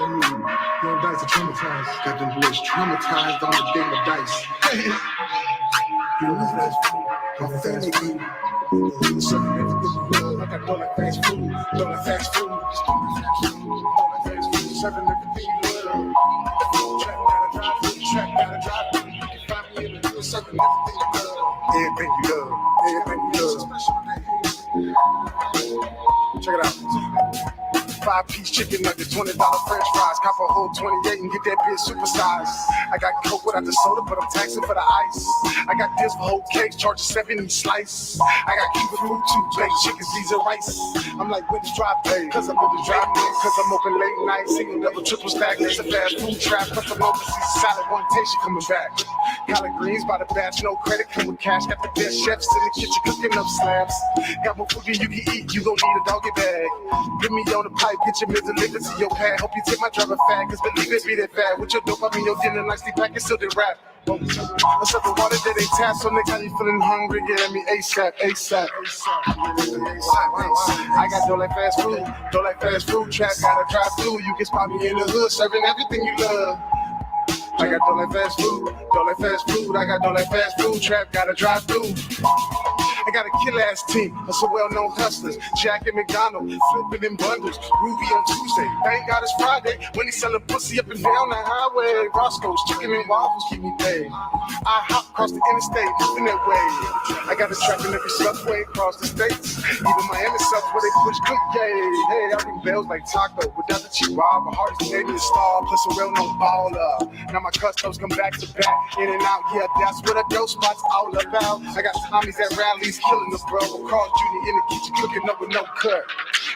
Young dice are traumatized. Got them boys traumatized on the game of dice. You know that's I'm fast food. Serving everything you love. I got dollar fast food. Dollar fast food. Dollar fast food. Serving everything you love. Trap gotta drive through. Trap gotta drive through. You can find me in the hood. Serving everything you love. Everything you love. Everything you love. Check it out. 5-piece chicken nuggets, $20 French fries, cop a whole 28 and get that bitch supersized. I got Coke without the soda, but I'm taxing for the ice. I got this for whole cakes, charge a 70 slice. I got Cuban food too, baked chicken, Caesar rice. I'm like, when it's drop day, cause I'm with the drop day, cause I'm open late night, single, double, triple stack. There's a fast food trap, custom overseas salad, one taste, you coming back. Collard greens by the batch, no credit, come with cash. Got the best chefs in the kitchen cooking up slabs. Got more food than you can eat, you gon' need a doggy bag. Get me on the pipe, get your middle liquor to your pad. Hope you take my driver fat, cause believe it be that fat. With your dope, I mean your dinner nicely packed and still did rap. A sip of water that they tap, so nigga, how you feeling hungry? Get at me ASAP, ASAP, ASAP. I got dough like fast food, trap gotta drive through. You can spot me in the hood, serving everything you love. I got dough like fast food, I got dough like fast food, trap gotta drive through. I got a kill-ass team of some well-known hustlers. Jack and McDonald, flipping in bundles. Ruby on Tuesday, thank God it's Friday. When he selling pussy up and down the highway. Roscoe's chicken and waffles keep me paid. I hop across the interstate, moving that way. I got a trap in every subway across the states. Even Miami subs where they push good yay. Hey, I ring bells like Taco. Without the Chihuahua, hardest Canadian star, plus a well-known baller. Now my customers come back to back, in and out, yeah, that's what a dope spot's all about. I got Tommies at rallies, killing us, bro. Carl Jr. in the kitchen cooking up with no cut.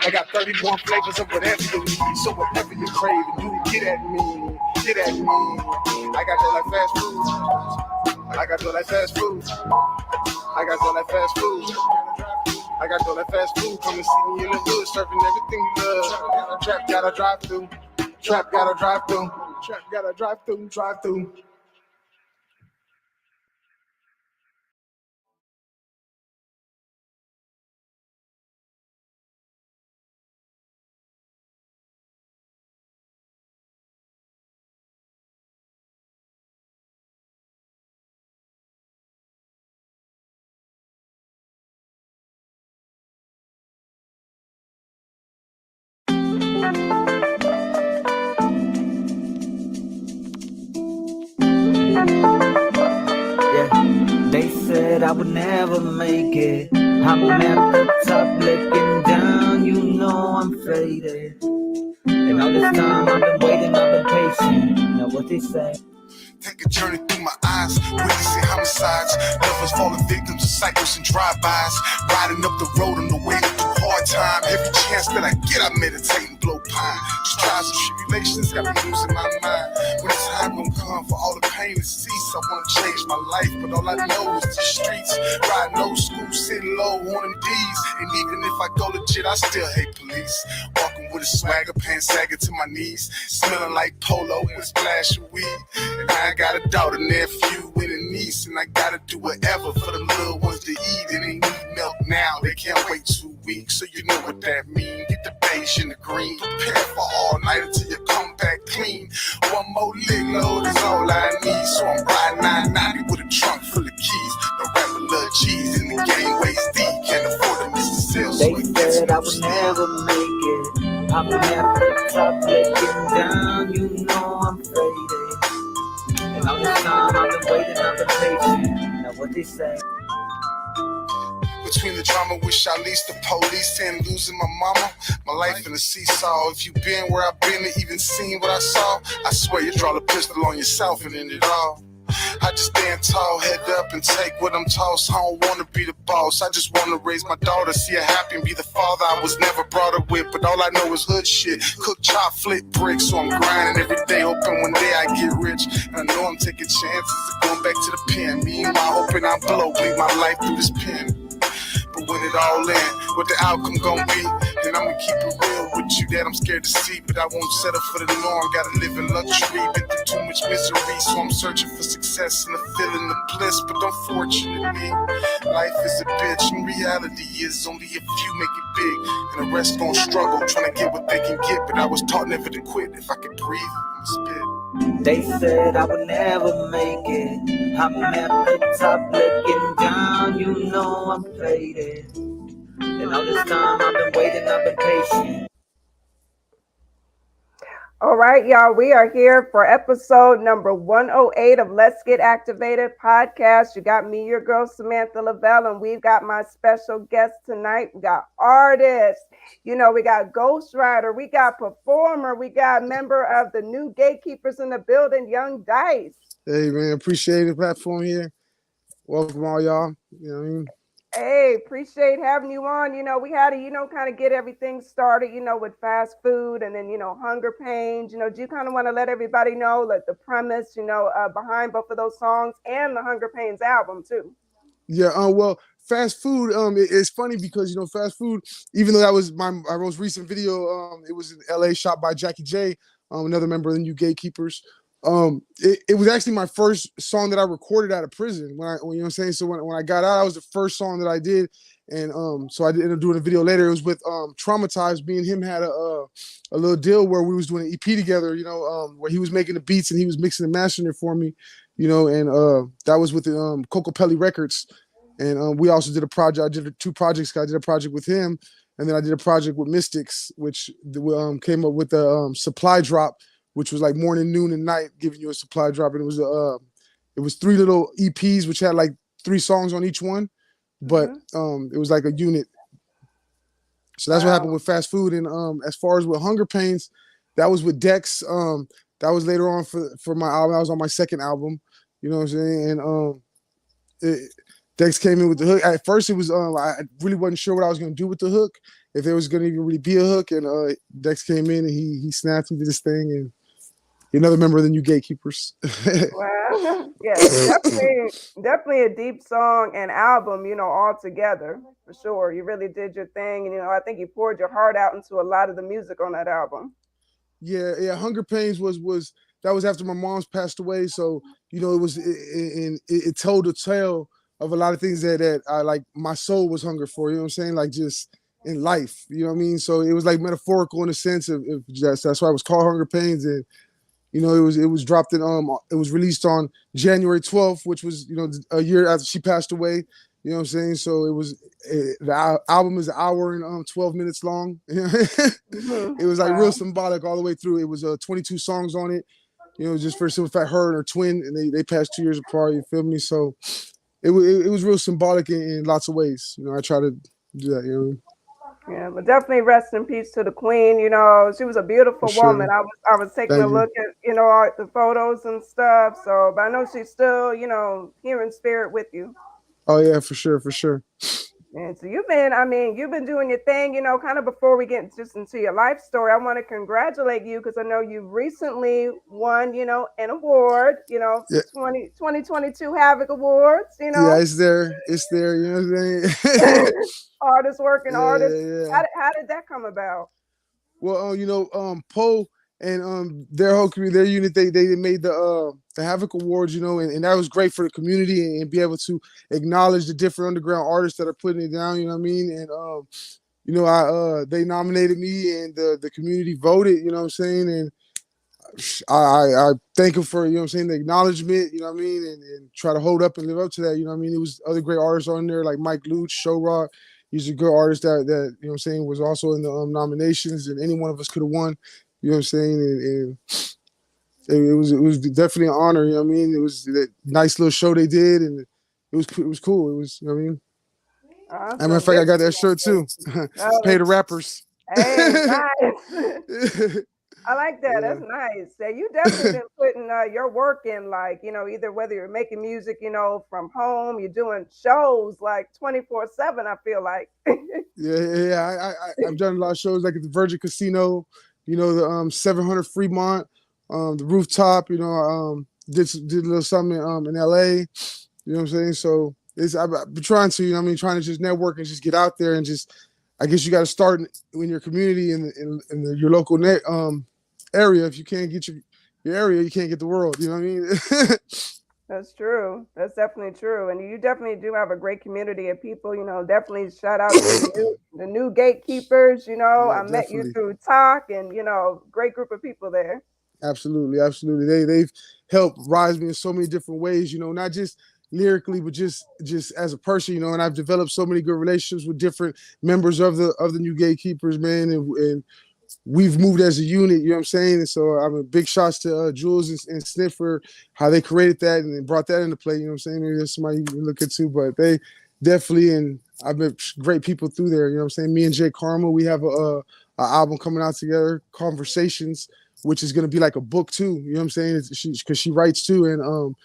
I got 31 flavors of whatever you need, so whatever you crave, do get at me, get at me. I got that like fast food. I got that like fast food. I got that like fast food. I got that like fast food. Come and see me in the hood, serving everything you love. Trap gotta drive through. Trap gotta drive through. Trap gotta drive through. Drive through. They said I would never make it. I'm at the top looking down, you know I'm faded. And all this time I've been waiting, I've been patient. Now what they say? Take a journey through my eyes, witnessing homicides, lovers falling victims of cycles and drive-bys, riding up the road on the way through hard time. Every chance that I get, I meditate and blow pine. Just trials and tribulations got me losing my mind. When the time gon' come for all the pain to cease, I wanna change my life, but all I know is the streets. Riding old school, sitting low on them D's, and even if I go legit, I still hate police. Walking with a swagger, pants sagging to my knees, smelling like polo with a splash of weed. And I got a daughter, nephew, and a niece, and I gotta do whatever for the little ones to eat. And they need milk now, they can't wait 2 weeks, so you know what that means. Get the beige and the green, prepare for all night until you come back clean. One more lick load is all I need, so I'm riding 990 with a trunk full of keys. The rapper love cheese, and the game weighs deep, can't afford to miss the sales. They said I would never make it. I'm at the top looking down, you know I'm faded. And all this time I've been waiting, I've been patient. Now what they say? Between the drama with Charlize, the police, and losing my mama, my life in a seesaw. If you been where I've been and even seen what I saw, I swear you draw the pistol on yourself and end it all. I just stand tall, head up, and take what I'm tossed. I don't wanna be the boss, I just wanna raise my daughter, see her happy and be the father I was never brought up with. But all I know is hood shit, cook, chop, flip bricks. So I'm grinding every day, hoping one day I get rich. And I know I'm taking chances of going back to the pen. Meanwhile, hoping I blow, bleed my life through this pen. But when it all in, what the outcome gon' be? And I'ma keep it real with you that I'm scared to see, but I won't settle for the norm. Gotta live in luxury, been through too much misery, so I'm searching for success and a feeling of bliss. But unfortunately, life is a bitch, and reality is only a few make it big, and the rest gon' struggle, trying to get what they can get. But I was taught never to quit. If I could breathe, I'ma spit. They said I would never make it. I'm at the top looking down, you know I'm faded. And all this time I've been waiting, I've been patient. All right, y'all, we are here for episode number 108 of Let's Get Activated podcast. You got me, your girl, Samantha Lavelle, and we've got my special guest tonight. We got artists, we got ghostwriter, we got performer, we got member of the new Gatekeepers in the building, Young Dice. Hey, man, appreciate the platform here. Welcome all y'all. You know what I mean? Hey, appreciate having you on. We had to, kind of get everything started, with fast food and then, hunger pains. Do you kind of want to let everybody know that the premise, behind both of those songs and the Hunger Pains album too? Yeah, well, fast food, it's funny because, fast food, even though that was my most recent video, it was in LA, shot by Jackie J, another member of the new Gatekeepers. It was actually my first song that I recorded out of prison when you know what I'm saying? So when I got out, that was the first song that I did. And so I ended up doing a video later. It was with Traumatized. Me and him had a little deal where we was doing an EP together, where he was making the beats and he was mixing and mastering it for me, and that was with the Cocopelli Records. And we also did a project. I did 2 projects. I did a project with him, and then I did a project with Mystics, which came up with the supply drop, which was like morning, noon, and night, giving you a supply drop. And it was 3 little EPs, which had like 3 songs on each one, but it was like a unit. So that's what happened with fast food. And as far as with Hunger Pains, that was with Dex. That was later on for my album. That was on my second album. You know what I'm saying? And Dex came in with the hook. At first, it was I really wasn't sure what I was going to do with the hook, if there was going to even really be a hook. And Dex came in and he snapped and did this thing. And another member of the new Gatekeepers. Wow. Yeah, definitely a deep song and album, all together, for sure. You really did your thing. And, I think you poured your heart out into a lot of the music on that album. Yeah. Hunger Pains was that was after my mom's passed away. So, it told a tale of a lot of things that I like my soul was hunger for, you know what I'm saying? Like just in life, you know what I mean? So it was like metaphorical in a sense of that's why it was called Hunger Pains. And it was dropped in it was released on January 12th, which was a year after she passed away. You know what I'm saying? So it was the album is an hour and 12 minutes long. It was like real symbolic all the way through. It was 22 songs on it. Just for simple fact, her and her twin, and they passed 2 years apart. You feel me? So it was real symbolic in lots of ways. I try to do that. Yeah, but definitely rest in peace to the queen. She was a beautiful woman. I was taking a look at all the photos and stuff. So, but I know she's still here in spirit with you. Oh yeah, for sure. And so you've been doing your thing. Kind of before we get just into your life story, I want to congratulate you because I know you recently won an award. 2022 Havoc Awards. Yeah, it's there. You know what I'm saying? Artists working artists. Yeah. How did that come about? Well, Poe and their whole community, their unit, they made the Havoc Awards, and that was great for the community and be able to acknowledge the different underground artists that are putting it down. You know what I mean? And they nominated me, and the community voted. You know what I'm saying? And I thank them for the acknowledgement. You know what I mean? And try to hold up and live up to that. You know what I mean? It was other great artists on there like Mike Luch, Show Rock. He's a good artist that was also in the nominations, and any one of us could have won. You know what I'm saying? And it was definitely an honor. You know what I mean? It was that nice little show they did, and it was cool. It was, you know what I mean? Awesome. As a matter of fact, I got that shirt too. Pay the rappers. Hey, nice. I like that. Yeah. That's nice. Yeah, you definitely been putting your work in, like, either whether you're making music, from home, you're doing shows like 24/7, I feel like. Yeah. I've done a lot of shows like at the Virgin Casino, the 700 Fremont, the Rooftop, did a little something in LA, you know what I'm saying? So I've been trying to, trying to just network and just get out there and just, I guess you got to start in your community in your local area. If you can't get your area, you can't get the world. You know what I mean? That's true. That's definitely true. And you definitely do have a great community of people. Definitely shout out to the new gatekeepers. Yeah, I met you definitely. through talk, and great group of people there. Absolutely, absolutely. They've helped rise me in so many different ways, not just lyrically, but just as a person, and I've developed so many good relationships with different members of the new gatekeepers, man, and we've moved as a unit, you know what I'm saying? And so I'm a big shots to Jules and Snip for how they created that and brought that into play, you know what I'm saying? Maybe there's somebody you can look into, but they definitely, and I've met great people through there, you know what I'm saying? Me and Jay Karma, we have a album coming out together, Conversations, which is going to be like a book too, you know what I'm saying? Because she writes too, and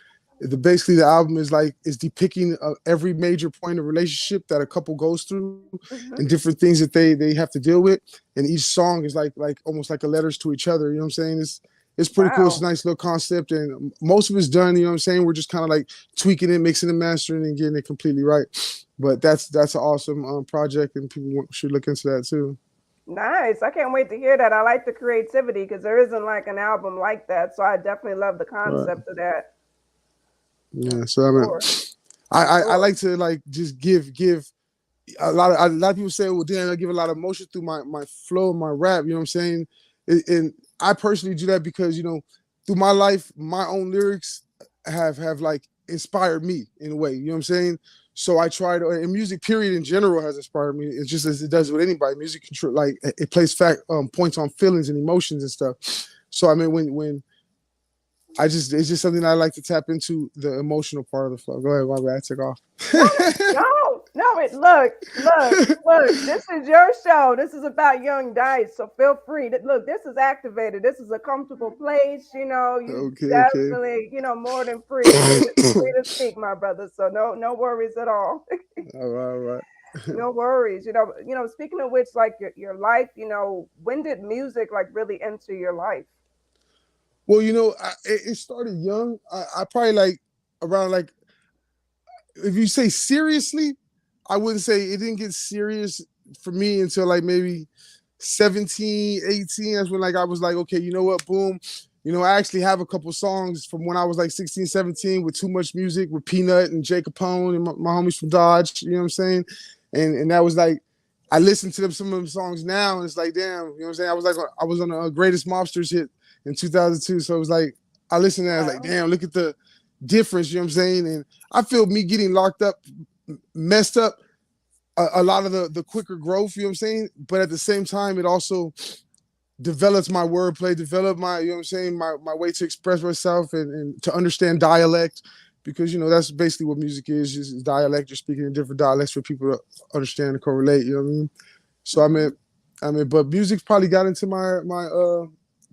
basically the album is depicting every major point of relationship that a couple goes through and Hmm. different things that they have to deal with, and each song is like almost like a letters to each other, you know what I'm saying? It's pretty cool. It's a Wow. nice little concept, and most of it's done, you know what I'm saying? We're just kind of like tweaking it, mixing and mastering and getting it completely right. But that's an awesome project, and people should look into that too. Nice. I can't wait to hear that. I like the creativity because there isn't like an album like that. So I definitely love the Right. concept of that. Yeah, For so I mean, sure. I, For I sure. like to like just give a lot of people say, well, damn, I give a lot of emotion through my flow, my rap. You know what I'm saying? And I personally do that because through my life, my own lyrics have like inspired me in a way. You know what I'm saying? So I try to, and music period in general has inspired me. It's just as it does with anybody. Music control, like it plays points on feelings and emotions and stuff. So I mean, when it's just something I like to tap into the emotional part of the flow. Go ahead, my bad. I took off. No, no. It look. This is your show. This is about Young Dice, so feel free. Look, this is activated. This is a comfortable place. You Okay, okay. definitely, more than free to speak, my brother. So no worries at all. All right, all right. No worries. Speaking of which, like your life, when did music like really enter your life? Well, it started young. I probably like around like if you say seriously, I wouldn't say it didn't get serious for me until like maybe 17, 18. That's when like I was like, okay, you know what, boom. I actually have a couple songs from when I was like 16, 17 with Too Much Music with Peanut and Jay Capone and my homies from Dodge, you know what I'm saying? And that was like I listened to some of them songs now and it's like, damn, you know what I'm saying? I was on the greatest mobsters hit in 2002. So it was like I listened to that, I was like, Wow. damn, look at the difference, you know what I'm saying? And I feel me getting locked up, messed up a lot of the quicker growth, you know what I'm saying? But at the same time, it also develops my wordplay, develop my, you know what I'm saying, my way to express myself and to understand dialect. Because that's basically what music is dialect. You're speaking in different dialects for people to understand and correlate. You know what I mean? So Hmm. but music probably got into my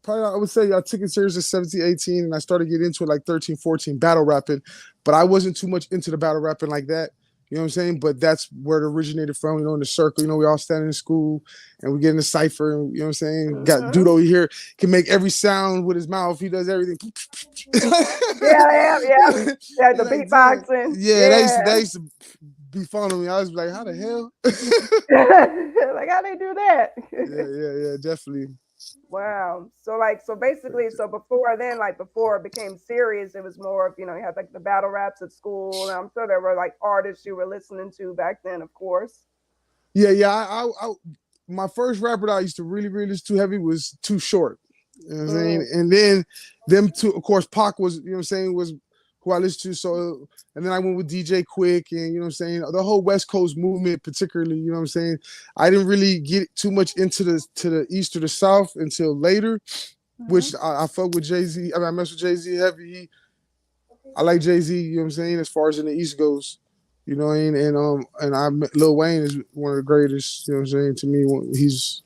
probably I would say I took it serious at 17, 18, and I started getting into it like 13, 14, battle rapping. But I wasn't too much into the battle rapping like that. You know what I'm saying? But that's where it originated from, in the circle. We all stand in school and we get in the cipher, and you know what I'm saying? Got dude Hmm. over here can make every sound with his mouth. He does everything. Yeah, yeah. Yeah, the You're like, damn. beatboxing. Yeah, Yeah. that used to be fun on me. I was like, how the hell? Like how they do that? Yeah, definitely. Wow. So basically, so before then, like before it became serious, it was more of, you had like the battle raps at school. And I'm sure there were like artists you were listening to back then, of course. Yeah. My first rapper that I used to really, really listen to heavy was Too Short. You know what I'm Mm, saying? And then them two, of course, Pac was, you know what I'm saying, was who I listened to. So, and then I went with DJ Quick and, you know what I'm saying, the whole West Coast movement, particularly, you know what I'm saying. I didn't really get too much into the East or the South until later, mhm. which I fuck with Jay-Z. I mean, I mess with Jay-Z heavy. I like Jay-Z, you know what I'm saying, as far as in the East goes. You know what I mean? And Lil Wayne is one of the greatest, you know what I'm saying, to me. He's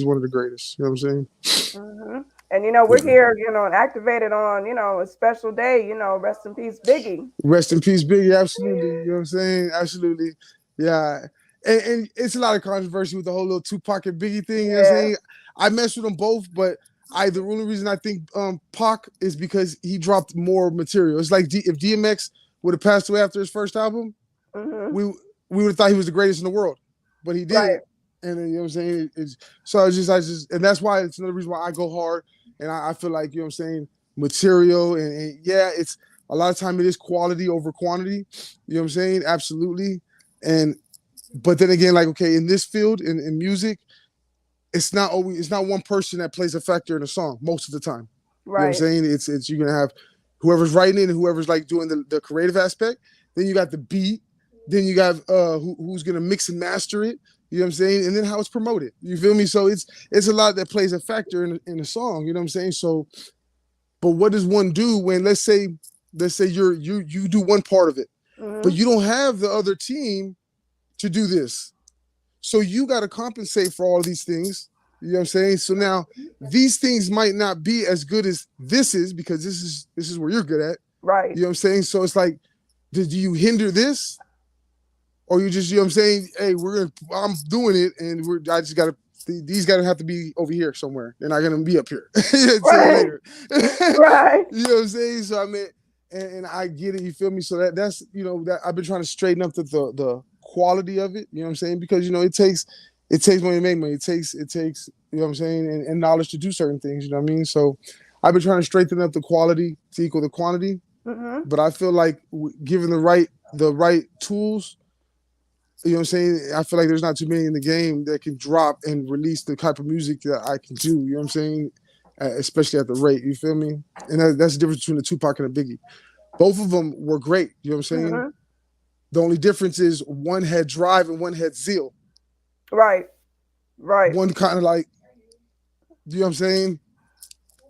one of the greatest, you know what I'm saying? Mhm. And we're here, and activated on, a special day, rest in peace, Biggie. Rest in peace, Biggie. Absolutely. You know what I'm saying? Absolutely. Yeah. And it's a lot of controversy with the whole little Tupac and Biggie thing. You know what I'm Yeah. saying? I mess with them both, but the only reason I think Pac is because he dropped more material. It's like if DMX would have passed away after his first album, Hmm. we we would have thought he was the greatest in the world, but he Right. didn't. And then, you know what I'm saying? So and that's why it's another reason why I go hard. And I feel like, you know what I'm saying, material. And yeah, it's A lot of time it is quality over quantity. You know what I'm saying? Absolutely. But then again, like, okay, in this field, in music, it's not one person that plays a factor in a song most of the time. You know what I'm Right. saying? It's you're gonna have whoever's writing it and whoever's like doing the creative aspect. Then you got the beat. Then you got who's gonna mix and master it. You know what I'm saying? And then how it's promoted. You feel me? So it's a lot that plays a factor in a song. You know what I'm saying? So, but what does one do when let's say you do one part of it, but you don't have the other team to do this. So you got to compensate for all of these things. You know what I'm saying? So now these things might not be as good as this is because this is where you're good at. Right. You know what I'm saying? So it's like, do you hinder this? Or you just, you know what I'm saying? Hey, I'm doing it and I just gotta, these gotta have to be over here somewhere. They're not gonna be up here until later. Right. You know what I'm saying? So I mean, and I get it, you feel me? So that's, you know, that I've been trying to straighten up the quality of it, you know what I'm saying? Because, you know, it takes money to make money. It takes, you know what I'm saying, and knowledge to do certain things, you know what I mean? So I've been trying to straighten up the quality to equal the quantity. But I feel like given the right tools, you know what I'm saying, I feel like there's not too many in the game that can drop and release the type of music that I can do, you know what I'm saying? Especially at the rate, you feel me? And that's the difference between the Tupac and the Biggie. Both of them were great, you know what I'm saying? The only difference is one had drive and one had zeal. Right. One kind of like, you know what I'm saying?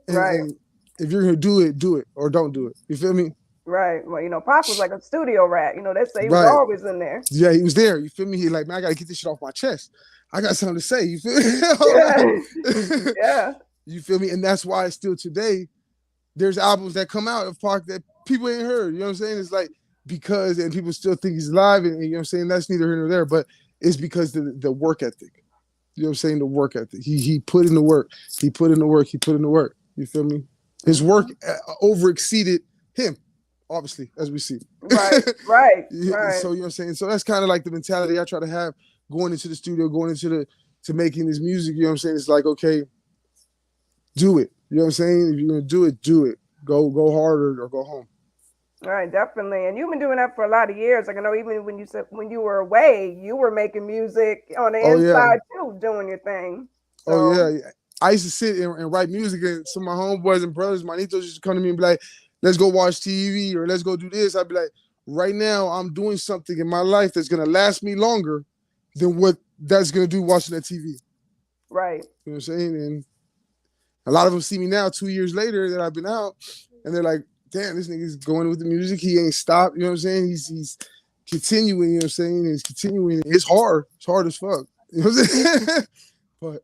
And if you're going to do it or don't do it. You feel me? Right. Well, you know, Pac was like a studio rat. You know, they say he was always in there. Yeah, he was there. You feel me? He like, man, I got to get this shit off my chest. I got something to say. You feel me? Yeah. You feel me? And that's why still today, there's albums that come out of Pac that people ain't heard. You know what I'm saying? It's like, because, and people still think he's alive, and you know what I'm saying? That's neither here nor there, but it's because the work ethic. You know what I'm saying? The work ethic. He put in the work. He put in the work. You feel me? His work over exceeded him, obviously, as we see. Right. So you know what I'm saying? So that's kind of like the mentality I try to have going into the studio, going into to making this music. You know what I'm saying? It's like, okay, do it. You know what I'm saying? If you're gonna do it. Go hard or go home. All right, definitely. And you've been doing that for a lot of years. Like I know even when you were away, you were making music on the inside too, doing your thing. So. Oh yeah. I used to sit and write music, and some of my homeboys and brothers, my nietos used to come to me and be like, let's go watch TV or let's go do this. I'd be like, right now I'm doing something in my life that's gonna last me longer than what that's gonna do watching that TV. Right. You know what I'm saying? And a lot of them see me now 2 years later that I've been out, and they're like, damn, this nigga's going with the music. He ain't stopped. You know what I'm saying? He's continuing, you know what I'm saying? He's continuing. It's hard. It's hard as fuck. You know what I'm saying? But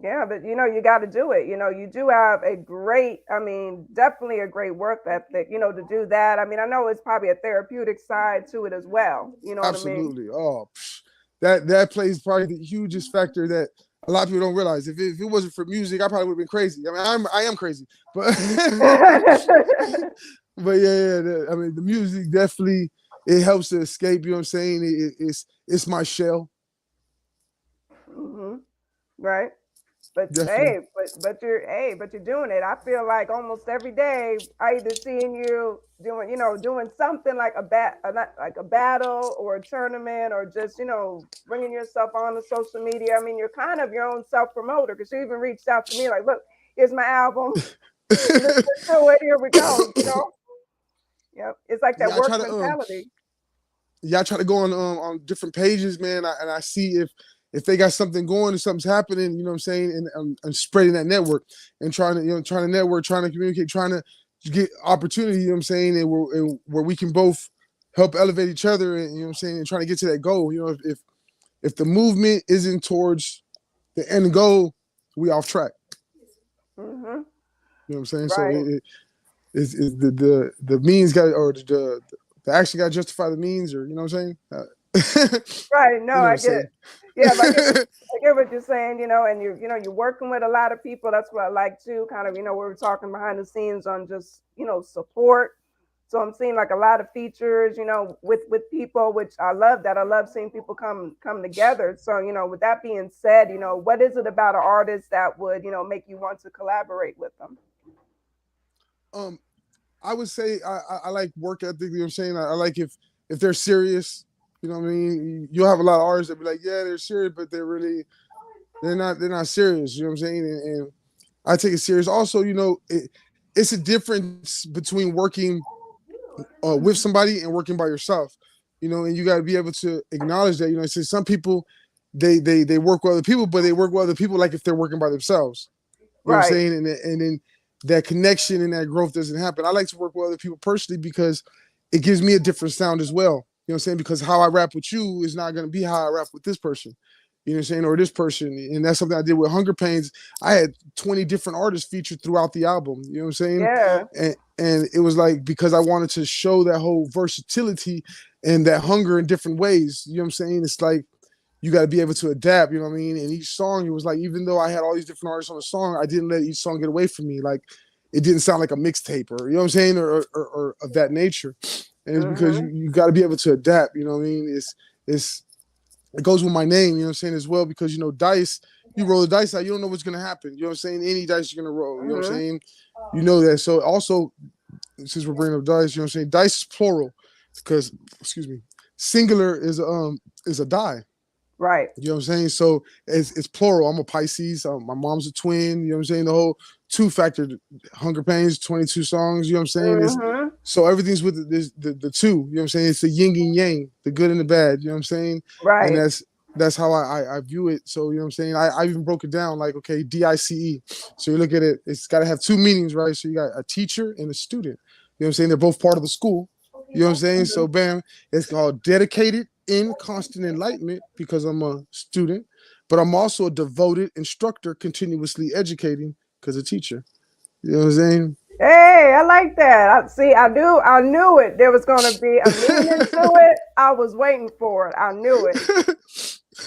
yeah, but you know, you got to do it. You know, you do have definitely a great work ethic, you know, to do that. I mean, I know it's probably a therapeutic side to it as well. You know absolutely. what I mean? Oh, that plays probably the hugest factor that a lot of people don't realize. If it wasn't for music, I probably would have been crazy. I mean, I am crazy, but but yeah. I mean, the music definitely, it helps to escape. You know what I'm saying? It's my shell. Right. But definitely. but you're doing it. I feel like almost every day I either seeing you doing something like a battle or a tournament or just, you know, bringing yourself on the social media. I mean, you're kind of your own self promoter because you even reached out to me like, look, here's my album. Let's do it. Here we go. You know. Yep. It's like that work mentality. I try to go on different pages, man, and I see if they got something going and something's happening, you know what I'm saying, and spreading that network and trying to network, trying to communicate, trying to get opportunity, you know what I'm saying, and where we can both help elevate each other, and you know what I'm saying, and trying to get to that goal. You know, if the movement isn't towards the end goal, we off track. You know what I'm saying? Right. So it's the means got, or the action got to justify the means, or you know what I'm saying? Right. No, you know I get it. Yeah, I get what you're saying, you know, and you're working with a lot of people. That's what I like too. Kind of, you know, we were talking behind the scenes on just, you know, support. So I'm seeing like a lot of features, you know, with people, which I love that. I love seeing people come together. So, you know, with that being said, you know, what is it about an artist that would, you know, make you want to collaborate with them? I would say I like work ethic. You know what I'm saying? I like if they're serious. You know what I mean? You'll have a lot of artists that be like, yeah, they're serious, but they're not serious. You know what I'm saying? And I take it serious. Also, you know, it's a difference between working with somebody and working by yourself. You know, and you got to be able to acknowledge that. You know, so some people they work with other people, but they work with other people like if they're working by themselves. You know what I'm Right. saying? And then that connection and that growth doesn't happen. I like to work with other people personally because it gives me a different sound as well. You know what I'm saying? Because how I rap with you is not going to be how I rap with this person. You know what I'm saying? Or this person. And that's something I did with Hunger Pains. I had 20 different artists featured throughout the album. You know what I'm saying? Yeah. And it was like because I wanted to show that whole versatility and that hunger in different ways. You know what I'm saying? It's like you got to be able to adapt, you know what I mean? And each song, it was like, even though I had all these different artists on the song, I didn't let each song get away from me. Like, it didn't sound like a mixtape or, you know what I'm saying? Or of that nature. And it's because you got to be able to adapt, you know what I mean? It goes with my name, you know what I'm saying, as well, because, you know, dice, you roll the dice out, you don't know what's going to happen. You know what I'm saying? Any dice you're going to roll, you know what I'm saying? You know that. So also, since we're bringing up dice, you know what I'm saying? Dice is plural because, excuse me, singular is a die. Right. You know what I'm saying? So it's plural. I'm a Pisces. My mom's a twin. You know what I'm saying? The whole two factor, Hunger Pains, 22 songs. You know what I'm saying? So everything's with the two. You know what I'm saying? It's the yin and yang, the good and the bad. You know what I'm saying? Right. And that's how I view it. So you know what I'm saying? I even broke it down like, okay, DICE. So you look at it, it's got to have two meanings, right? So you got a teacher and a student. You know what I'm saying? They're both part of the school. You know what I'm saying? So bam, it's called dedicated in constant enlightenment because I'm a student, but I'm also a devoted instructor, continuously educating because a teacher. You know what I'm saying? Hey, I like that. I knew it. There was going to be a meaning to it. I was waiting for it. I knew it.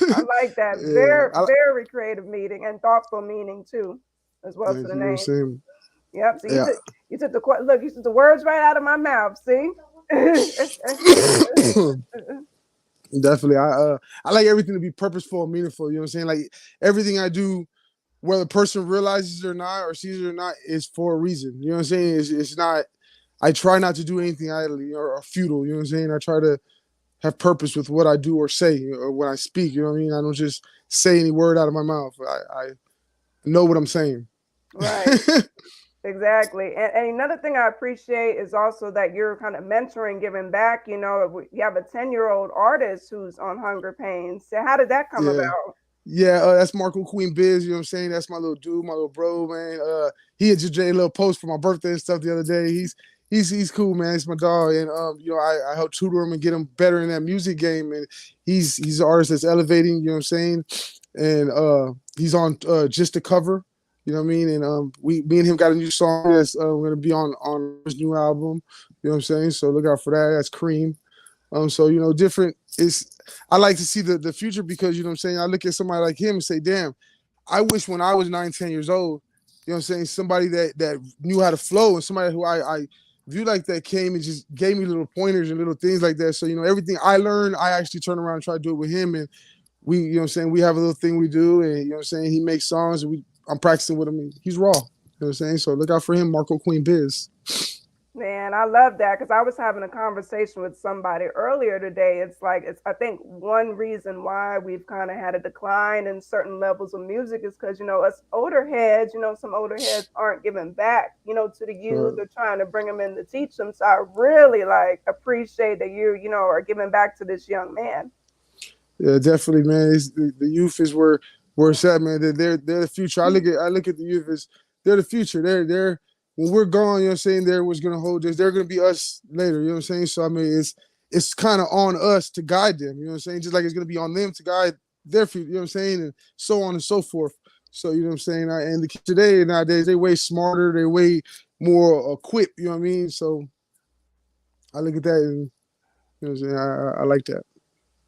I like that. Very, Yeah, very creative meaning and thoughtful meaning too, as well to thank the you. You know what I'm name. saying? Yep. So Yeah. you took the words right out of my mouth. See. Definitely. I like everything to be purposeful and meaningful. You know what I'm saying? Like everything I do, whether the person realizes it or not or sees it or not, is for a reason. You know what I'm saying? It's not. I try not to do anything idly or futile. You know what I'm saying? I try to have purpose with what I do or say or when I speak. You know what I mean? I don't just say any word out of my mouth. I know what I'm saying. Right. Exactly. And another thing I appreciate is also that you're kind of mentoring, giving back. You know, you have a 10-year-old artist who's on Hunger Pains. So how did that come Yeah. about? Yeah, that's Marco Queen Biz, you know what I'm saying? That's my little dude, my little bro, man. He had just made a little post for my birthday and stuff the other day. He's cool, man. He's my dog. And you know, I helped tutor him and get him better in that music game. And he's an artist that's elevating, you know what I'm saying? And he's on Just a Cover, you know what I mean? And me and him got a new song that's gonna be on his new album, you know what I'm saying? So look out for that. That's Cream. So you know, different is I like to see the future because you know what I'm saying. I look at somebody like him and say, damn, I wish when I was 9, 10 years old, you know what I'm saying, somebody that knew how to flow and somebody who I view like that came and just gave me little pointers and little things like that. So, you know, everything I learned, I actually turn around and try to do it with him. And we, you know what I'm saying, we have a little thing we do, and you know what I'm saying, he makes songs and I'm practicing with him and he's raw. You know what I'm saying? So look out for him, Marco Queen Biz. Man, I love that because I was having a conversation with somebody earlier today. I think one reason why we've kind of had a decline in certain levels of music is because, you know, us older heads, you know, some older heads aren't giving back, you know, to the youth. They're trying to bring them in to teach them. So I really appreciate that you know, are giving back to this young man. Yeah, definitely, man. The youth is where it's at, man. They're the future. I look at the youth as they're the future. They're when we're gone, you know what I'm saying, they're what's gonna hold us. They're gonna be us later, you know what I'm saying? So I mean it's kind of on us to guide them, you know what I'm saying? Just like it's gonna be on them to guide their future, you know what I'm saying, and so on and so forth. So you know what I'm saying? And the kids today nowadays, they way smarter, they way more equipped, you know what I mean? So I look at that and you know what I'm saying, I like that.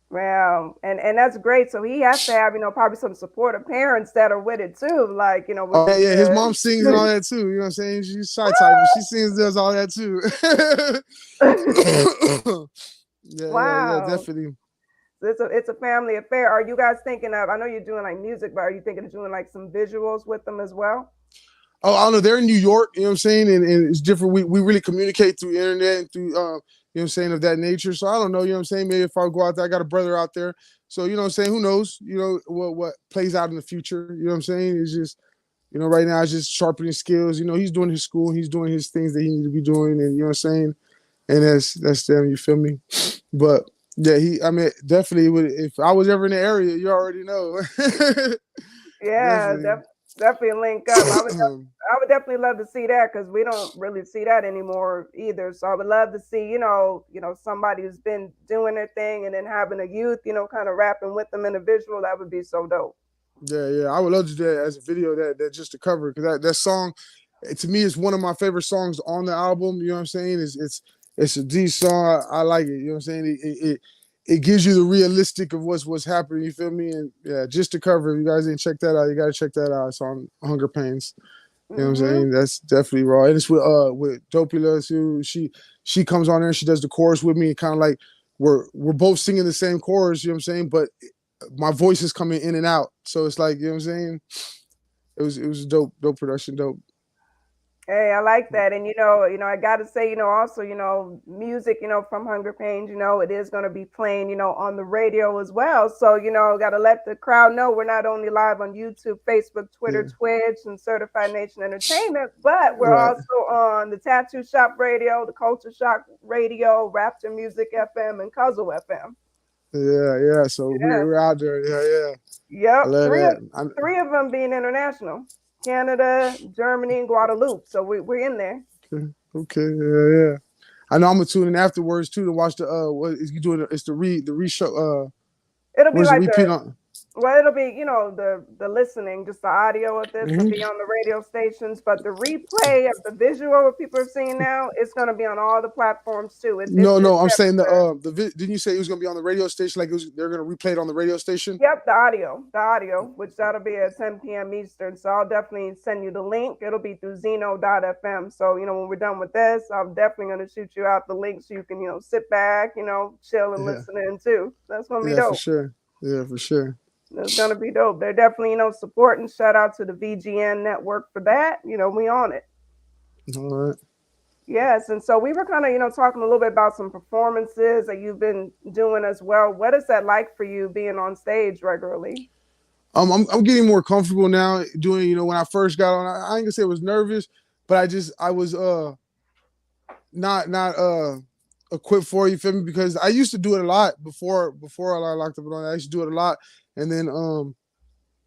Wow. And that's great. So he has to have, you know, probably some supportive parents that are with it too, like, you know, which Oh is yeah, his mom sings and all good. that too. You know what I'm saying? She's shy type, but she sings, does all that too. Yeah, Wow. definitely. It's a family affair. Are you guys thinking of, I know you're doing like music, but are you thinking of doing like some visuals with them as well? Oh, I don't know. They're in New York, you know what I'm saying? And it's different. We really communicate through internet and through, you know what I'm saying, of that nature. So I don't know, you know what I'm saying? Maybe if I go out there, I got a brother out there. So, you know what I'm saying? Who knows, you know, what plays out in the future. You know what I'm saying? It's just, you know, right now it's just sharpening skills. You know, he's doing his school. He's doing his things that he needs to be doing. And, you know what I'm saying? And that's them, you feel me? But, yeah, I mean, definitely, if I was ever in the area, you already know. Yeah, Definitely. definitely link up. I would definitely love to see that because we don't really see that anymore either. So I would love to see, somebody who's been doing their thing and then having a youth, kind of rapping with them in a visual. That would be so dope. Yeah. I would love to do that as a video, that just to cover, because that song, to me, is one of my favorite songs on the album. You know what I'm saying? It's a D song. I like it. You know what I'm saying? It gives you the realistic of what's happening. You feel me? And yeah, just to cover. If you guys didn't check that out, you got to check that out. It's on Hunger Pains. You know what I'm saying? That's definitely raw. And it's with Dopula too. She comes on there and she does the chorus with me. Kind of like we're both singing the same chorus. You know what I'm saying? But my voice is coming in and out. So it's like, you know what I'm saying? It was dope production, dope. Hey, I like that. And I gotta say, also, music, from Hunger Pains, it is gonna be playing, on the radio as well. So, gotta let the crowd know we're not only live on YouTube, Facebook, Twitter, Twitch, and Certified Nation Entertainment, but we're also on the Tattoo Shop Radio, the Culture Shock Radio, Raptor Music FM, and Cuzzle FM. Yeah. So we're out there. Yeah. Yep. I love that. Three of them being international. Canada, Germany, and Guadeloupe. So we're in there. Okay. Yeah. I know I'm gonna tune in afterwards too to watch the what is you doing? It's the re-show. It'll be like repeat on. Well, it'll be, the listening, just the audio of this will be on the radio stations, but the replay of the visual what people are seeing now, it's going to be on all the platforms too. No, I'm saying didn't you say it was going to be on the radio station? Like they're going to replay it on the radio station? Yep, the audio, which that'll be at 10 p.m. Eastern. So I'll definitely send you the link. It'll be through Zeno.fm. So, when we're done with this, I'm definitely going to shoot you out the link so you can, sit back, chill and listen in too. That's going to be dope. For sure. Yeah, for sure. It's gonna be dope. They're definitely, supporting. Shout out to the VGN network for that. We on it. All right. Yes, and so we were kind of, talking a little bit about some performances that you've been doing as well. What is that like for you being on stage regularly? I'm getting more comfortable now doing. When I first got on, I ain't gonna say I was nervous, but I was not equipped for it, you feel me? Because I used to do it a lot before I locked up on it. I used to do it a lot. And then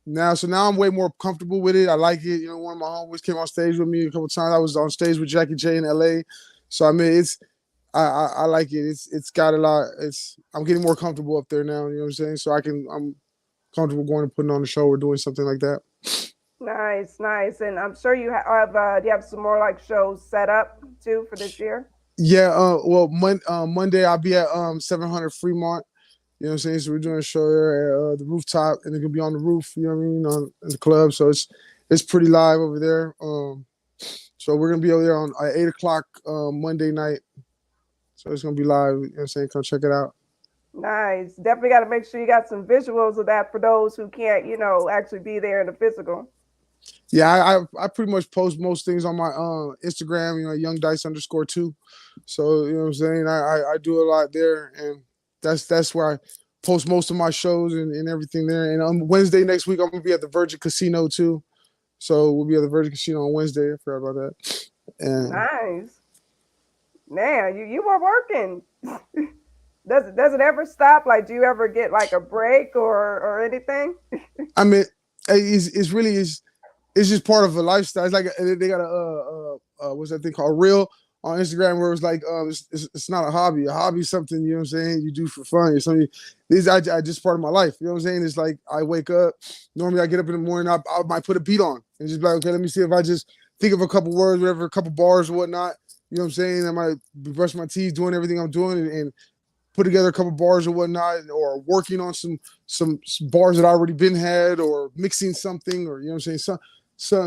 now I'm way more comfortable with it. I like it. One of my homeboys came on stage with me a couple times. I was on stage with Jackie J in LA. So I mean I like it. It's got a lot. I'm getting more comfortable up there now, you know what I'm saying? So I'm comfortable going and putting on a show or doing something like that. Nice. And I'm sure you have some more like shows set up too for this year. Yeah, well Monday I'll be at 700 Fremont. You know what I'm saying? So we're doing a show there at the rooftop, and it can be on the roof. You know what I mean? In the club, so it's pretty live over there. So we're gonna be over there on 8:00 Monday night. So it's gonna be live. You know what I'm saying? Come check it out. Nice. Definitely got to make sure you got some visuals of that for those who can't, actually be there in the physical. Yeah, I pretty much post most things on my Instagram. Young Dice _2. So you know what I'm saying? I do a lot there, and that's where I post most of my shows and everything there. And on Wednesday next week, I'm gonna be at the Virgin Casino too. So we'll be at the Virgin Casino on Wednesday. I forgot about that. And nice. Man, you were working. Does it ever stop? Like, do you ever get like a break or anything? I mean, it's just part of a lifestyle. It's like they got what's that thing called, Reel on Instagram, where it's like it's not a hobby. A hobby is something, you know what I'm saying, you do for fun. It's something. I just part of my life. You know what I'm saying? It's like I wake up. Normally I get up in the morning. I might put a beat on and just be like, okay, let me see if I just think of a couple words, whatever, a couple bars or whatnot. You know what I'm saying? I might be brushing my teeth, doing everything I'm doing, and put together a couple bars or whatnot, or working on some bars that I already been had, or mixing something, or you know what I'm saying.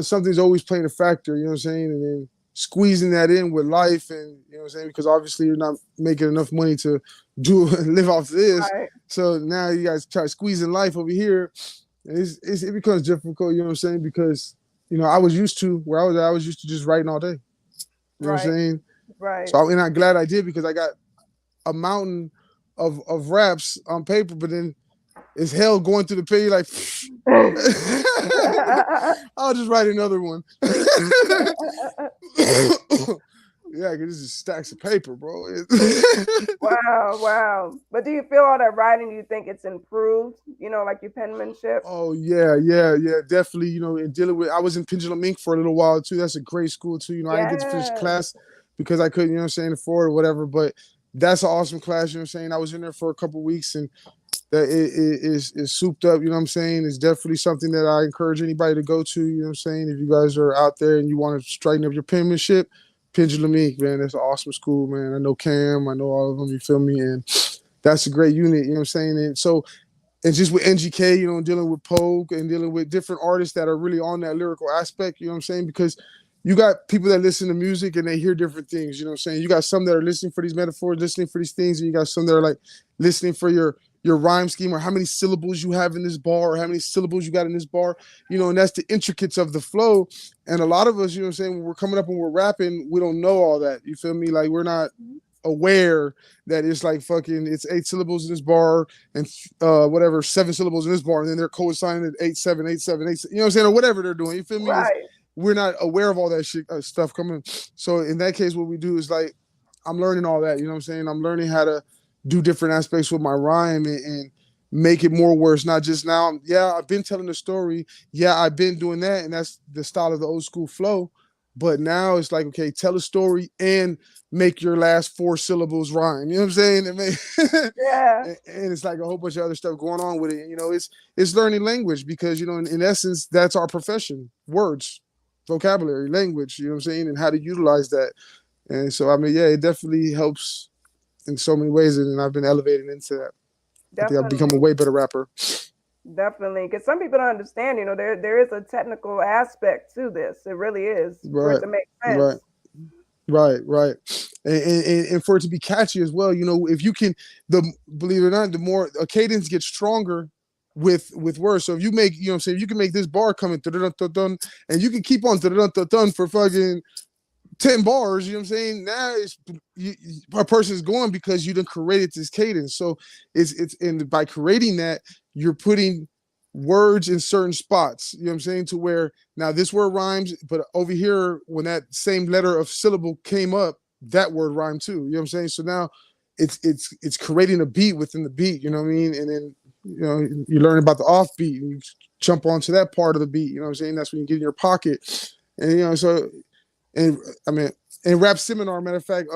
Something's always playing a factor. You know what I'm saying, and then squeezing that in with life, and you know what I'm saying, because obviously you're not making enough money to live off this. Right. So now you guys try squeezing life over here. It becomes difficult, you know what I'm saying, because you know, I was used to where I was used to just writing all day. You know what I'm Right. saying? Right. So and I'm glad I did because I got a mountain of raps on paper, but then it's hell going through the page like I'll just write another one. Yeah, because it's just stacks of paper, bro. Wow, wow. But do you feel all that writing, you think it's improved, you know, like your penmanship? Oh yeah, definitely. You know, and dealing with I was in Pendulum Ink for a little while too. That's a great school too. You know, I didn't get to finish Yes. class because I couldn't, you know what I'm saying, afford or whatever. But that's an awesome class, you know what I'm saying. I was in there for a couple weeks and that it is souped up, you know what I'm saying? It's definitely something that I encourage anybody to go to, you know what I'm saying? If you guys are out there and you want to straighten up your penmanship, Pendulum Ink, man, that's an awesome school, man. I know Cam, I know all of them, you feel me? And that's a great unit, you know what I'm saying? And so and just with NGK, you know, dealing with Pogue and dealing with different artists that are really on that lyrical aspect, you know what I'm saying? Because you got people that listen to music and they hear different things, you know what I'm saying? You got some that are listening for these metaphors, listening for these things, and you got some that are like listening for your rhyme scheme or how many syllables you have in this bar or how many syllables you got in this bar, you know, and that's the intricates of the flow. And a lot of us, you know what I'm saying, when we're coming up and we're rapping, we don't know all that. You feel me? Like we're not aware that it's like fucking it's 8 syllables in this bar and whatever 7 syllables in this bar and then they're co-signing it 8 7 8 7 8, you know what I'm saying, or whatever they're doing, you feel me? Right. We're not aware of all that shit stuff coming. So in that case what we do is like I'm learning all that, you know what I'm saying? I'm learning how to do different aspects with my rhyme and make it more worse, not just now. Yeah, I've been telling the story, yeah, I've been doing that, and that's the style of the old school flow. But now it's like, okay, tell a story and make your last 4 syllables rhyme. You know what I'm saying? Yeah. And it's like a whole bunch of other stuff going on with it. You know, it's learning language because, you know, in essence, that's our profession. Words, vocabulary, language, you know what I'm saying, and how to utilize that. And so, I mean, yeah, it definitely helps in so many ways. And I've been elevating into that. I think I've become a Definitely. way better rapper. Definitely. Because some people don't understand, you know, there is a technical aspect to this. It really is for it Right, to make right. sense. Right, and for it to be catchy as well. You know, if you can, believe it or not, the more a cadence gets stronger with words. So if you make, you know, what I'm saying, if you can make this bar coming and you can keep on for fucking 10 bars, you know what I'm saying? Now a person is going because you done created this cadence. So it's and by creating that, you're putting words in certain spots, you know what I'm saying? To where now this word rhymes, but over here, when that same letter of syllable came up, that word rhymed too. You know what I'm saying? So now it's creating a beat within the beat, you know what I mean? And then you know, you learn about the offbeat and you jump onto that part of the beat, you know what I'm saying? That's when you get in your pocket. And you know, so and I mean, and Rap Seminar, matter of fact,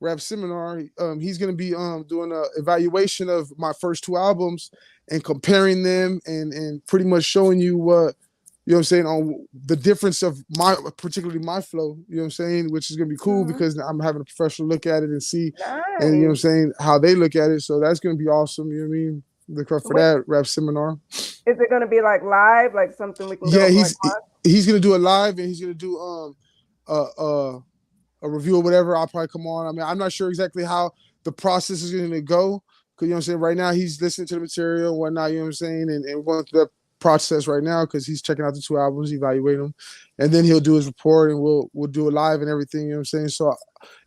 Rap Seminar, he's gonna be doing an evaluation of my first 2 albums and comparing them and pretty much showing you what, you know what I'm saying, on the difference of particularly my flow, you know what I'm saying, which is gonna be cool Mhm. because I'm having a professional look at it and see, and you know what I'm Nice. saying, how they look at it. So that's gonna be awesome, you know what I mean? Look out for What that Rap Seminar. is it going to be like live, like something we can Yeah, go like watch? he's gonna do it live and he's gonna do uh uh a review or whatever, I'll probably come on. I mean, I'm not sure exactly how the process is going to go. Because, you know what I'm saying, right now he's listening to the material and whatnot, you know what I'm saying, and we're going through that process right now because he's checking out the 2 albums, evaluating them. And then he'll do his report and we'll do it live and everything, you know what I'm saying? So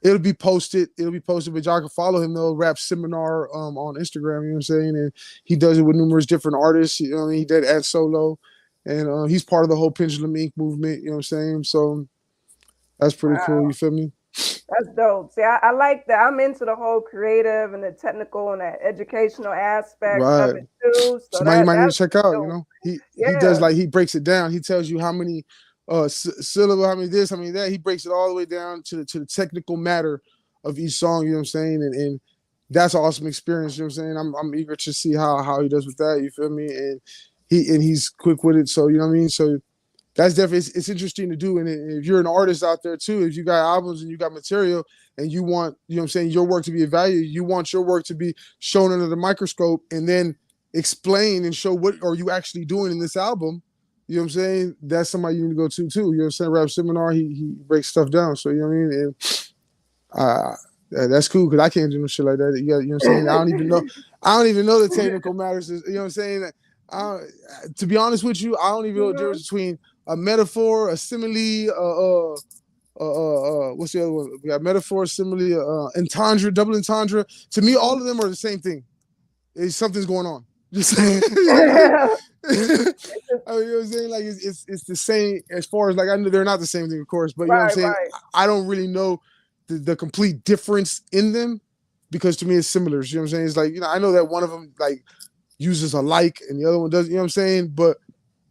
it'll be posted, but y'all can follow him though, Rap Seminar on Instagram, you know what I'm saying? And he does it with numerous different artists, you know what I mean? He did Ed Solo. And he's part of the whole Pendulum Ink movement, you know what I'm saying? So that's pretty cool. Wow, You feel me? that's dope. See, I like that. I'm into the whole creative and the technical and the educational aspect of Right. it too. So Somebody you might need to that's check out. You dope. know, he does Yeah. like he breaks it down. He tells you how many syllable, how many this, how many that. He breaks it all the way down to the technical matter of each song. You know what I'm saying? And that's an awesome experience. You know what I'm saying? I'm eager to see how he does with that. You feel me? And he's quick with it. So you know what I mean. So that's definitely it's interesting to do. And if you're an artist out there too, if you got albums and you got material and you want, you know what I'm saying, your work to be evaluated, you want your work to be shown under the microscope and then explain and show what are you actually doing in this album. You know what I'm saying? That's somebody you need to go to too. You know what I'm saying? Rap Seminar, he breaks stuff down. So you know what I mean? And that's cool because I can't do no shit like that. You know what I'm saying? I don't even know the technical matters. You know what I'm saying? To be honest with you, I don't even know the Mhm. difference between a metaphor, a simile, what's the other one? We got metaphor, simile, entendre, double entendre. To me, all of them are the same thing. Something's going on. Just saying. I mean, you know what I'm saying? Like it's the same as far as like I know they're not the same thing, of course, but you know what I'm saying? Right. I don't really know the complete difference in them because to me it's similar. You know what I'm saying? It's like, you know, I know that one of them like uses a like and the other one doesn't, you know what I'm saying? But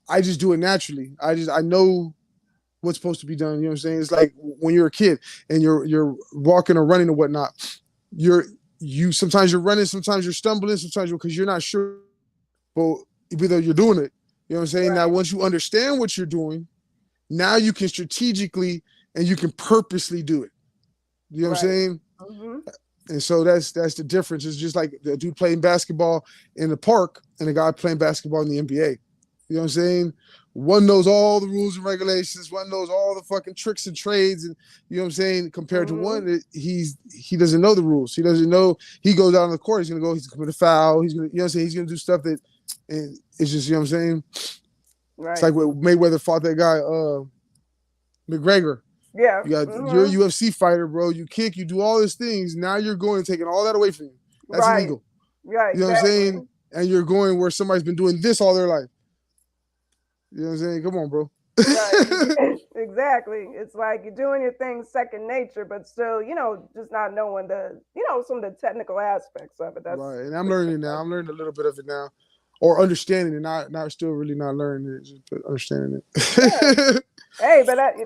I just do it naturally. I know what's supposed to be done. You know what I'm saying? It's like when you're a kid and you're walking or running or whatnot. You sometimes you're running, sometimes you're stumbling, sometimes because you're not sure, but either you're doing it. You know what I'm saying? Right. Now, once you understand what you're doing, now you can strategically and you can purposely do it. You know what I'm saying? Mm-hmm. And so that's the difference. It's just like the dude playing basketball in the park and the guy playing basketball in the NBA. You know what I'm saying? One knows all the rules and regulations. One knows all the fucking tricks and trades, and you know what I'm saying. Compared to one, he doesn't know the rules. He doesn't know. He goes out on the court. He's gonna commit a foul. He's gonna, you know what I'm saying. He's gonna do stuff that, and it's just, you know what I'm saying. Right. It's like when Mayweather fought that guy, McGregor. Yeah. You got you're a UFC fighter, bro. You kick, you do all these things. Now you're going and taking all that away from you. That's illegal. Right. You know what I'm saying? And you're going where somebody's been doing this all their life. You know what I'm saying? Come on, bro. Right. Exactly. It's like you're doing your thing second nature, but still, you know, just not knowing the, you know, some of the technical aspects of it. That's right. And I'm learning it now. I'm learning a little bit of it now, or understanding it. Not still really not learning it, just understanding it. Yeah. Hey, but that's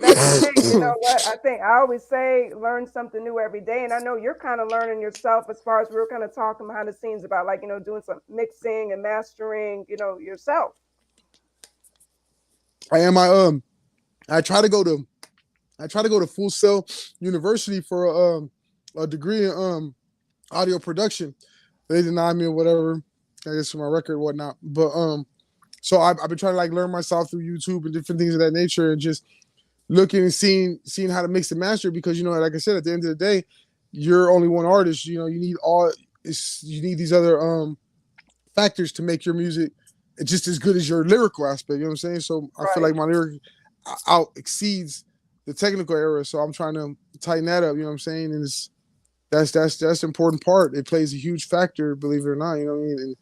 the thing. You know what? I think I always say learn something new every day, and I know you're kind of learning yourself as far as we were kind of talking behind the scenes about, like, you know, doing some mixing and mastering, you know, yourself. I try to go to Full Sail University for a degree in audio production. They denied me or whatever, I guess for my record and whatnot. But so I've been trying to like learn myself through YouTube and different things of that nature, and just looking and seeing how to mix and master, because, you know, like I said, at the end of the day, you're only one artist. You know, you need these other factors to make your music just as good as your lyrical aspect. You know what I'm saying? So I feel like my lyric out exceeds the technical area. So I'm trying to tighten that up. You know what I'm saying? And that's the important part. It plays a huge factor, believe it or not. You know what I mean?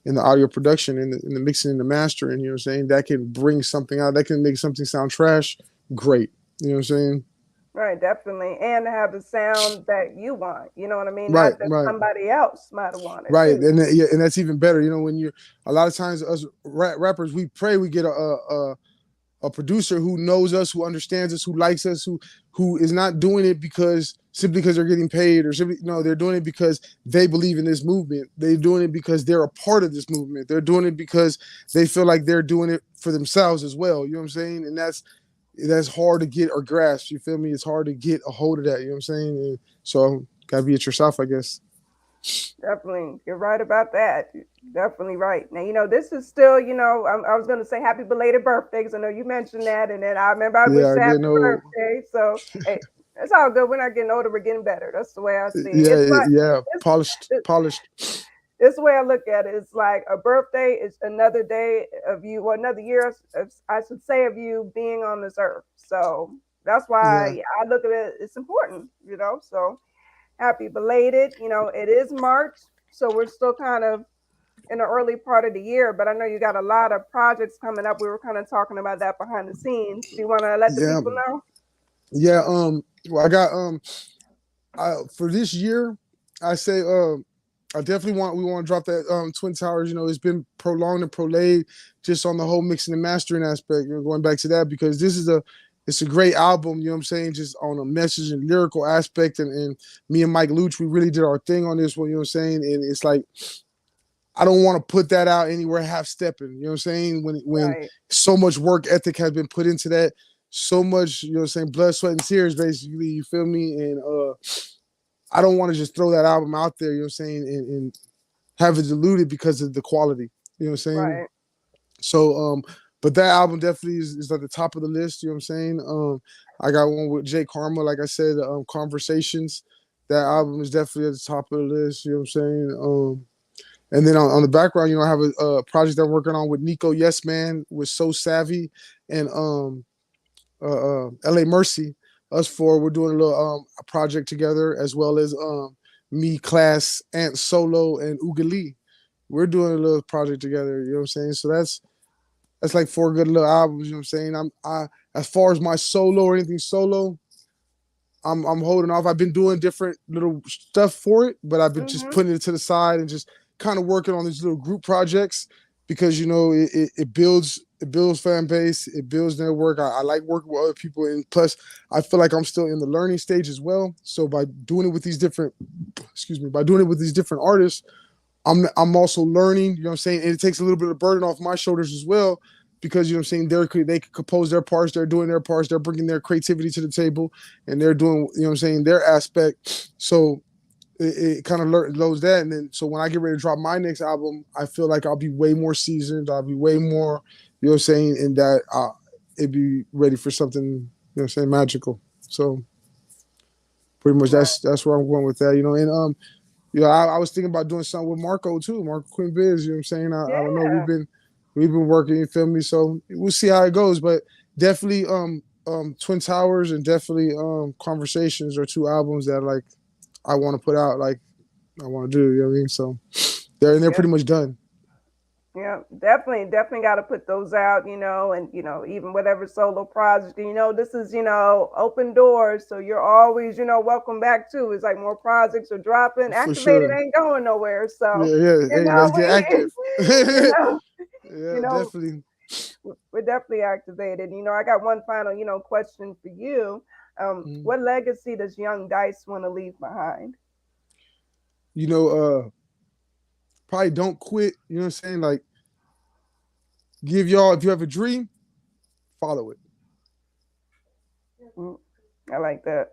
In the audio production, in the mixing and the mastering. You know what I'm saying? That can bring something out. That can make something sound trash great. You know what I'm saying? Right, definitely. And to have the sound that you want, you know what I mean? Right, not that somebody else might have wanted. Right, and that's even better. You know, when you're, a lot of times us rappers, we pray we get a producer who knows us, who understands us, who likes us, who is not doing it simply because they're getting paid, or simply, no, they're doing it because they believe in this movement. They're doing it because they're a part of this movement. They're doing it because they feel like they're doing it for themselves as well. You know what I'm saying? And that's hard to get or grasp. You feel me? It's hard to get a hold of that. You know what I'm saying? And so gotta be it yourself, I guess. Definitely. You're right about that. Definitely right. Now, you know, this is still, you know, I was going to say happy belated birthday, because I know you mentioned that. And then I remember I wished happy birthday. So, hey, it's all good. We're not getting older. We're getting better. That's the way I see it. Yeah. Polished. This way I look at it. It's like a birthday is another day of you, or another year, I should say, of you being on this earth. So that's why I look at it. It's important, you know, so happy belated. You know, it is March, so we're still kind of in the early part of the year, but I know you got a lot of projects coming up. We were kind of talking about that behind the scenes. Do you want to let the people know? Yeah. Well, I got for this year, I say I definitely we want to drop that Twin Towers. You know, it's been prolonged and prolayed just on the whole mixing and mastering aspect. You know, going back to that, because this is it's a great album, you know what I'm saying, just on a message and lyrical aspect. And me and Mike Luch, we really did our thing on this one, you know what I'm saying? And it's like, I don't want to put that out anywhere half-stepping, you know what I'm saying? When so much work ethic has been put into that, so much, you know what I'm saying, blood, sweat, and tears, basically, you feel me? And I don't want to just throw that album out there, you know what I'm saying, and have it diluted because of the quality, you know what I'm saying? Right. So, but that album definitely is at the top of the list, you know what I'm saying? I got one with Jay Karma, like I said, Conversations. That album is definitely at the top of the list, you know what I'm saying? And then on the background, I have a project I'm working on with Nico Yes Man, with So Savvy, and LA Mercy. Us four, we're doing a little a project together, as well as me, Class, Ant Solo, and Ugali. We're doing a little project together. You know what I'm saying? So that's like 4 good little albums. You know what I'm saying? I as far as my solo or anything solo, I'm holding off. I've been doing different little stuff for it, but I've been just putting it to the side and just kind of working on these little group projects, because it builds fan base, it builds network. I like working with other people, and plus I feel like I'm still in the learning stage as well. So by doing it with these different artists, I'm also learning. You know what I'm saying? And it takes a little bit of burden off my shoulders as well, because they can compose their parts, they're doing their parts, they're bringing their creativity to the table, and they're doing, their aspect. So it kind of loads that. And then so when I get ready to drop my next album, I feel like I'll be way more seasoned, I'll be way more, and that it'd be ready for something, magical. So pretty much that's where I'm going with that. And I was thinking about doing something with Marco too, Marco Quinn Biz. You know what I'm saying? I don't know. We've been working. You feel me? So we'll see how it goes. But definitely, Twin Towers and definitely Conversations are 2 albums that like I want to put out. Like I want to do. You know what I mean? So they're pretty much done. Yeah, definitely got to put those out, and, even whatever solo project, this is, open doors. So you're always, welcome back too. It's like more projects are dropping. Activated ain't going nowhere. So, hey, let's get active. Definitely. We're definitely activated. I got one final, question for you. What legacy does Young Dice want to leave behind? Probably don't quit. You know what I'm saying? Like, if you have a dream, follow it. I like that.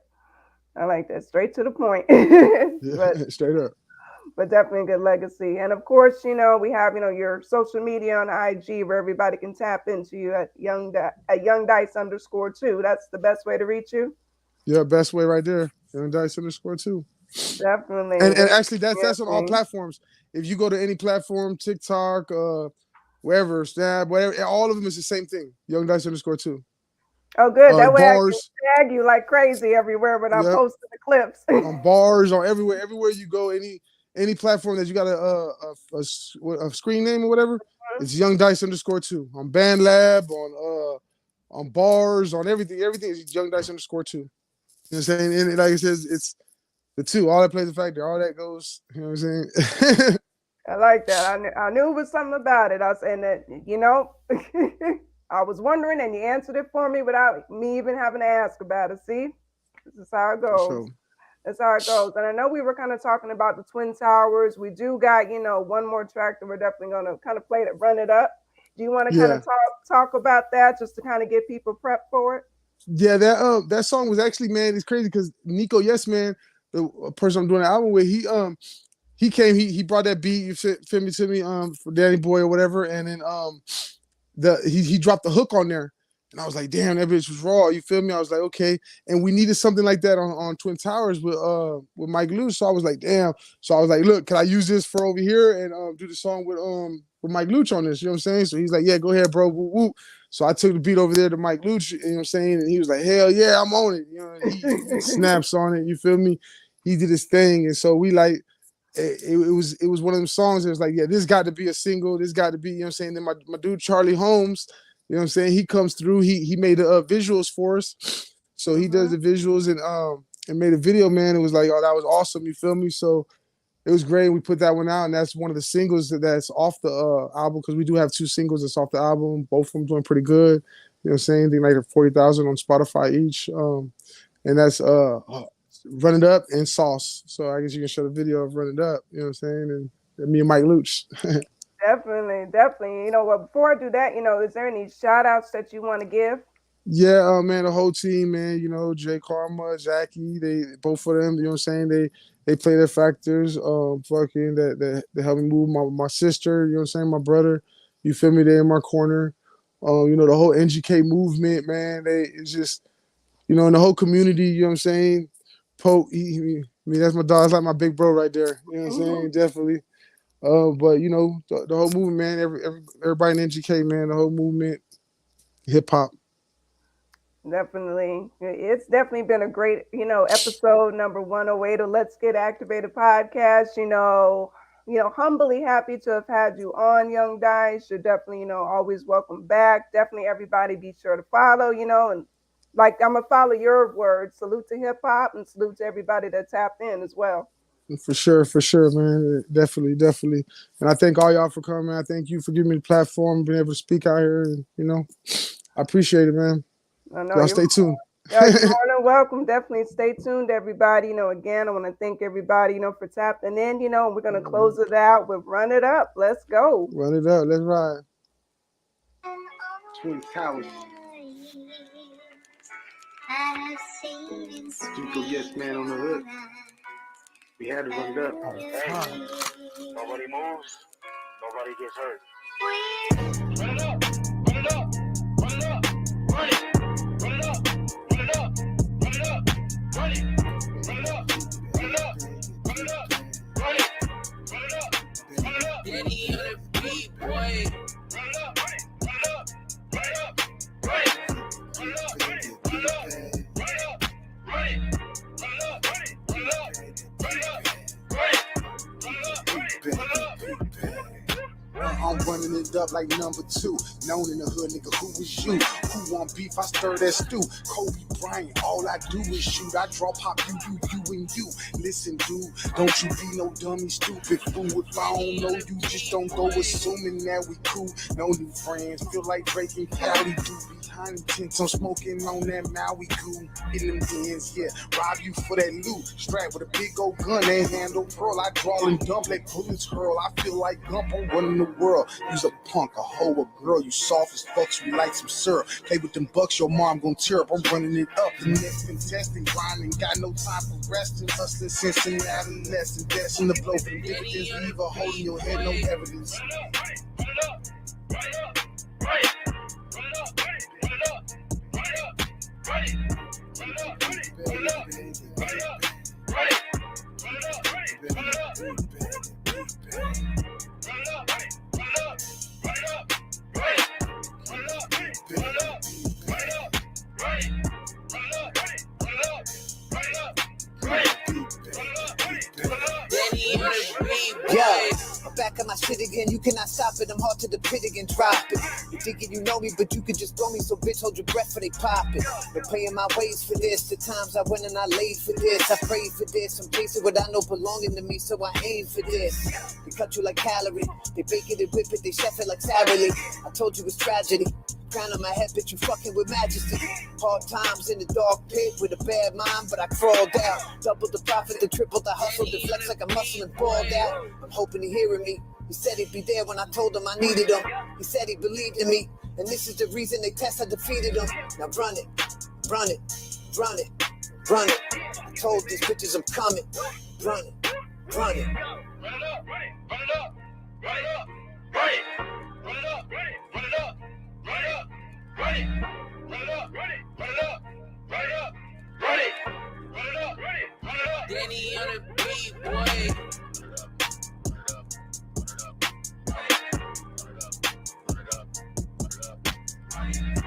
Straight to the point. Straight up. But definitely a good legacy. And of course, we have, your social media on IG where everybody can tap into you at Young Dice _2. That's the best way to reach you. Yeah, best way right there. Young Dice _2. Definitely. And actually that's on all platforms. If you go to any platform, TikTok, wherever, Snap, whatever, all of them is the same thing. Young Dice _2. Oh, good. That way bars, I can tag you like crazy everywhere when I'm posting the clips. On bars, on everywhere you go, any platform that you got a screen name or whatever, it's Young Dice _2. On BandLab, on bars, on everything is Young Dice _2. You know what I'm saying? And like it says, it's the 2. All that plays a factor. All that goes. You know what I'm saying? I like that. I knew it was something about it. I was saying that, I was wondering, and you answered it for me without me even having to ask about it. See, this is how it goes. Sure. That's how it goes. And I know we were kind of talking about the Twin Towers. We do got, one more track that we're definitely going to kind of play that Run It Up. Do you want to kind of talk about that just to kind of get people prepped for it? Yeah, that song was actually, man, it's crazy because Nico Yes Man, the person I'm doing the album with, he came, he brought that beat, you feel me, to me, for Danny Boy or whatever, and then he dropped the hook on there. And I was like, damn, that bitch was raw. You feel me? I was like, okay. And we needed something like that on Twin Towers with Mike Luch. So I was like, damn. So I was like, look, can I use this for over here and do the song with Mike Luch on this? You know what I'm saying? So he's like, yeah, go ahead, bro. Woo, woo. So I took the beat over there to Mike Luch, you know what I'm saying? And he was like, hell yeah, I'm on it. You know, he snaps on it. You feel me? He did his thing. And so we like, it was one of them songs that was like, yeah, this got to be a single. This got to be, you know what I'm saying? Then my dude, Charlie Holmes, you know what I'm saying? He comes through. He made the visuals for us. So he does the visuals and made a video, man. It was like, oh, that was awesome. You feel me? So it was great. We put that one out, and that's one of the singles that's off the album, because we do have 2 singles that's off the album. Both of them doing pretty good. You know what I'm saying? They like 40,000 on Spotify each. And that's Run It Up and Sauce. So I guess you can show the video of Run It Up, you know what I'm saying? And me and Mike Luch. Definitely. Well, before I do that, is there any shout outs that you want to give? Yeah, man, the whole team, man, Jay Karma, Jackie, they both of them, you know what I'm saying? They play their factors, fucking that help me move my sister, you know what I'm saying, my brother, you feel me, they in my corner. The whole NGK movement, man, it's just, and the whole community, you know what I'm saying? Pope, that's my dog, it's like my big bro right there, you know what I'm saying? Definitely. But you know, the whole movement, man, everybody in NGK, man, the whole movement, hip hop. Definitely. It's definitely been a great, episode number 108 of Let's Get Activated podcast. Humbly happy to have had you on, Young Dice. You're definitely, always welcome back. Definitely everybody be sure to follow, and like I'm gonna follow your words. Salute to hip hop and salute to everybody that tapped in as well. For sure, man. Definitely. And I thank all y'all for coming. I thank you for giving me the platform, being able to speak out here, and I appreciate it, man. I know Y'all stay tuned. You're more than welcome. Definitely stay tuned, everybody. Again, I want to thank everybody, for tapping in. We're gonna close it out with "Run It Up." Let's go. Run it up. Let's ride. Twin Towers. Duke Yes Man on the hood. We had to run it up. Nobody moves, nobody gets hurt. I'm running it up like number 2. Known in the hood, nigga, who is you? Who want beef? I stir that stew. Kobe Bryant, all I do is shoot. I draw pop, you, and you. Listen, dude, don't you be no dummy, stupid fool. If I don't know you, just don't go assuming that we cool. No new friends, feel like Drake and Cali do. Behind the tents, I'm smoking on that Maui goo. In them dens, yeah, rob you for that loot. Strapped with a big old gun and handle pearl. I draw and dump, let bullets hurl. I feel like Gump, I'm running the world. You's a punk, a hoe, a girl. You soft as fuck, so we like some syrup. Play with them bucks, your mom gon' tear up. I'm running it up. The next contestant, grinding, got no time for resting. Hustling since an adolescent. Destined to blow for the dividends. Leave a hole in your head, no evidence. I'm back on my shit again, you cannot stop it. I'm hard to the pit again, drop it. You thinking you know me, but you can just blow me. So bitch, hold your breath for they pop it. Been paying my ways for this. The times I went and I laid for this. I prayed for this. I'm chasing what I know belonging to me, so I aim for this. They cut you like calorie. They bake it and whip it. They chef it like Sara Lee. I told you it's tragedy. Crown on my head, bitch, you fucking with majesty. Hard times in the dark pit with a bad mind, but I crawled out. Doubled the profit, then tripled the hustle. The flex like a muscle and balled out. I'm hoping he hearing me. He said he'd be there when I told him I needed him. He said he believed in me, and this is the reason they test I defeated him. Now run it, run it, run it, run it. I told these bitches I'm coming. Run it, run it. Run it up, run it, run it up, run it up, run it, run it up, run it, run it up. Run it up, run it, run it up, run it, run it up, run it up, run it, run it up, run it, run it up. Danny on the beat, boy. Run it up, run it up, run it up, run it up, run it up, run it up, run it up.